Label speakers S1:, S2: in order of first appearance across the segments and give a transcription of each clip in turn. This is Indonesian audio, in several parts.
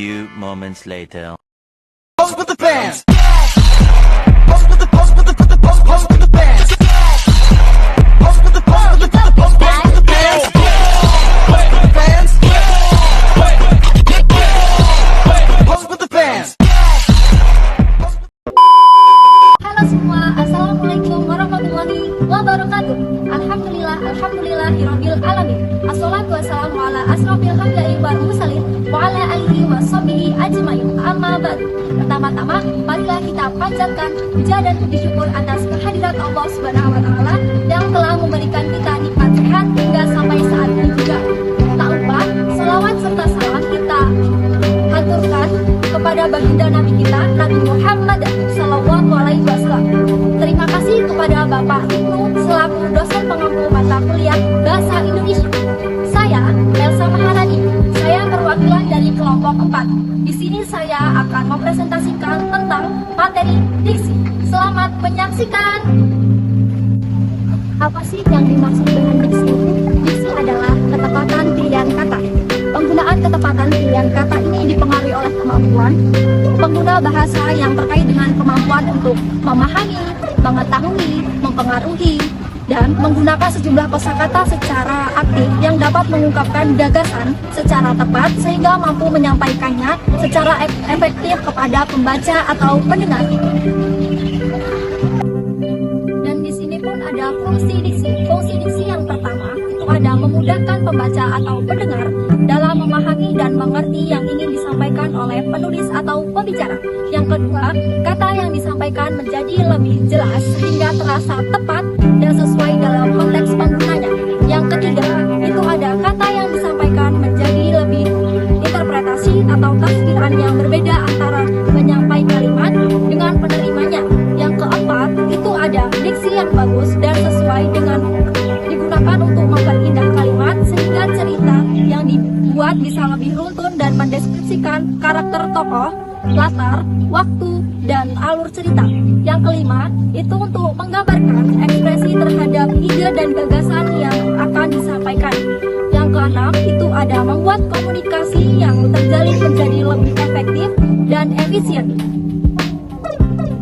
S1: few moments later.
S2: Pose with the fans. Pose with the pose with the pose with the fans. Pose with the pose with the pose with the fans. Pose with the fans. Pose with the fans.
S3: Halo semua, assalamualaikum warahmatullahi wabarakatuh. Alhamdulillahirabbil alamin. Assalatu wassalamu ala asrofil hamdai wal mursalin wa ala alihi wa sahbihi ajmain. Amma ba'du. Pertama-tama, marilah kita panjatkan puja dan puji syukur atas kehadirat Allah Subhanahu wa taala yang telah memberikan kita nikmat sehat hingga sampai saat ini juga. Tak lupa selawat serta salam kita haturkan kepada baginda Nabi kita, Nabi Muhammad Sallallahu Alaihi Wasallam. Terima kasih kepada Bapak Ibnu selaku dosen pengampu mata kuliah Bahasa Indonesia. Saya Elsa Maharani, saya perwakilan dari kelompok 4. Di sini saya akan mempresentasikan tentang materi diksi. Selamat menyaksikan. Apa sih yang dimaksud dengan diksi? Diksi adalah ketepatan pilihan kata. Penggunaan ketepatan pilihan kata ini dipengaruhi oleh kemampuan pengguna bahasa yang terkait dengan kemampuan untuk memahami, mengetahui, mempengaruhi, dan menggunakan sejumlah kosakata secara aktif yang dapat mengungkapkan gagasan secara tepat sehingga mampu menyampaikannya secara efektif kepada pembaca atau pendengar. Dan di sini pun ada fungsi diksi. Fungsi diksi yang pertama itu ada memudahkan pembaca atau pendengar dalam memahami dan mengerti yang ingin disampaikan oleh penulis atau pembicara. Yang kedua, kata yang disampaikan menjadi lebih jelas sehingga terasa tepat dan sesuai dalam konteks penggunanya. Yang ketiga, itu ada kata yang disampaikan menjadi lebih interpretasi atau tafsiran yang berbeda antara penyampai kalimat dengan penerimanya. Yang keempat, itu ada diksi yang bagus dan sesuai dengan digunakan untuk memperindah kalimat sehingga cerita yang dibuat bisa lebih runtun dan mendeskripsikan karakter tokoh, latar, waktu, dan alur cerita. Yang kelima, itu untuk menggambarkan ekspresi terhadap ide dan gagasan yang akan disampaikan. Yang keenam, itu ada membuat komunikasi yang terjalin menjadi lebih efektif dan efisien.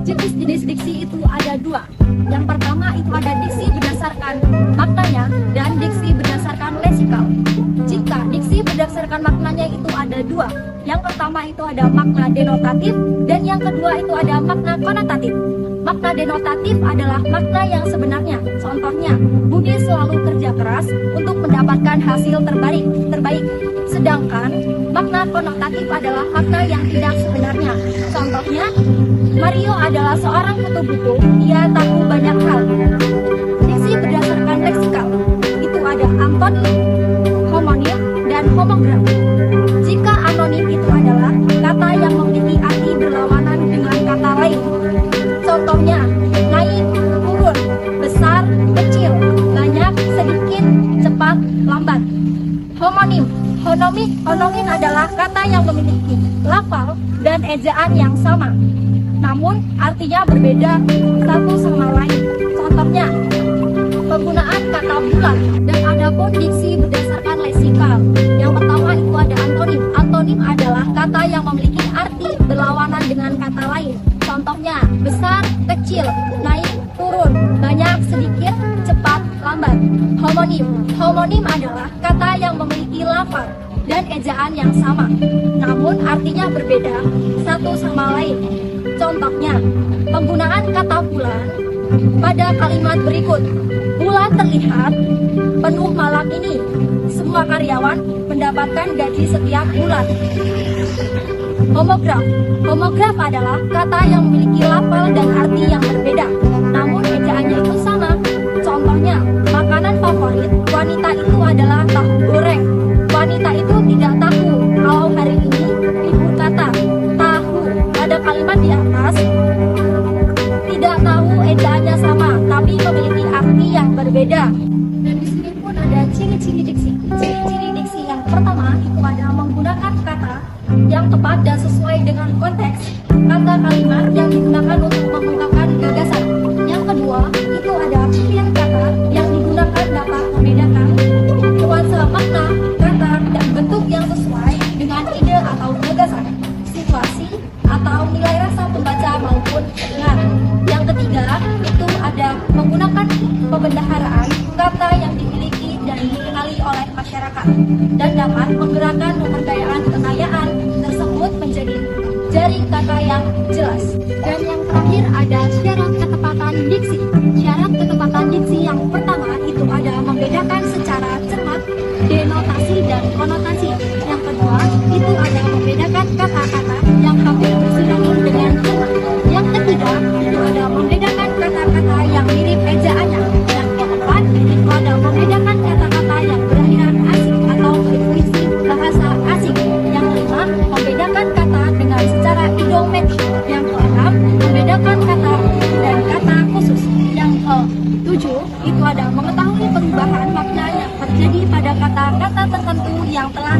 S3: Jenis-jenis diksi itu ada dua. Yang pertama itu ada diksi berdasarkan maknanya dan diksi berdasarkan leksikal. Jika diksi berdasarkan maknanya itu ada dua. Yang pertama itu ada makna denotatif dan yang kedua itu ada makna konotatif. Makna denotatif adalah makna yang sebenarnya. Contohnya, Budi selalu kerja keras untuk mendapatkan hasil terbaik. Sedangkan makna konotatif adalah makna yang tidak sebenarnya. Contohnya, Mario adalah seorang kutu-buku, ia tahu banyak hal. Diksi berdasarkan leksikal itu ada antonim, homonim, dan homograf. Jika anonim itu adalah kata yang memiliki arti berlawanan dengan kata lain. Contohnya, naik, turun, besar, kecil, banyak, sedikit, cepat, lambat. Homonim adalah kata yang memiliki lafal dan ejaan yang sama, namun artinya berbeda satu sama lain. Contohnya, penggunaan kata bulan. Dan adapun diksi berdasarkan leksikal. Yang pertama itu ada antonim. Antonim adalah kata yang memiliki arti berlawanan dengan kata lain. Contohnya, besar, kecil, naik, turun, banyak, sedikit, cepat, lambat. Homonim adalah kata yang memiliki lafal dan ejaan yang sama, namun artinya berbeda satu sama lain. Contohnya, penggunaan kata bulan pada kalimat berikut. Bulan terlihat penuh malam ini. Semua karyawan mendapatkan gaji setiap bulan. Homograf adalah kata yang memiliki lafal dan arti yang berbeda, namun ejaannya itu sama. Contohnya, makanan favorit wanita itu adalah tahu goreng. Wanita itu tidak tahu kalau hari ini ibu kata tahu pada kalimat di atas. Tidak tahu ejaannya sama, tapi memiliki arti yang berbeda. Dan di sini pun ada ciri-ciri diksi. Ciri-ciri diksi yang pertama itu ada menggunakan kata yang tepat dan sesuai dengan konteks. Kata kalimat yang digunakan untuk mengungkapkan gagasan. Yang kedua itu ada pilihan kata yang digunakan dapat membedakan nuansa makna, kata, dan bentuk yang sesuai dengan ide atau gagasan. atau nilai rasa pembaca maupun pendengar. Yang ketiga, itu ada menggunakan pembendaharaan kata yang dimiliki dan dikenali oleh masyarakat dan dapat menggerakkan pemberdayaan kekayaan tersebut menjadi jaring kata yang jelas. Dan yang terakhir ada syarat ketepatan diksi. Syarat ketepatan diksi yang pertama itu ada membedakan secara cermat denotasi dan konotasi. Yang kedua itu ada membedakan kata-kata yang hampir bersinonim dengan kata. Yang ketiga itu ada membedakan kata-kata yang mirip ejaannya. Yang keempat itu ada membedakan kata-kata yang berakhiran asing atau berfungsi bahasa asing. Yang kelima membedakan kata dengan secara idiomatik. Yang keenam membedakan kata dan kata khusus. Yang ketujuh itu ada mengetahui perubahan makna yang terjadi pada kata-kata tertentu yang telah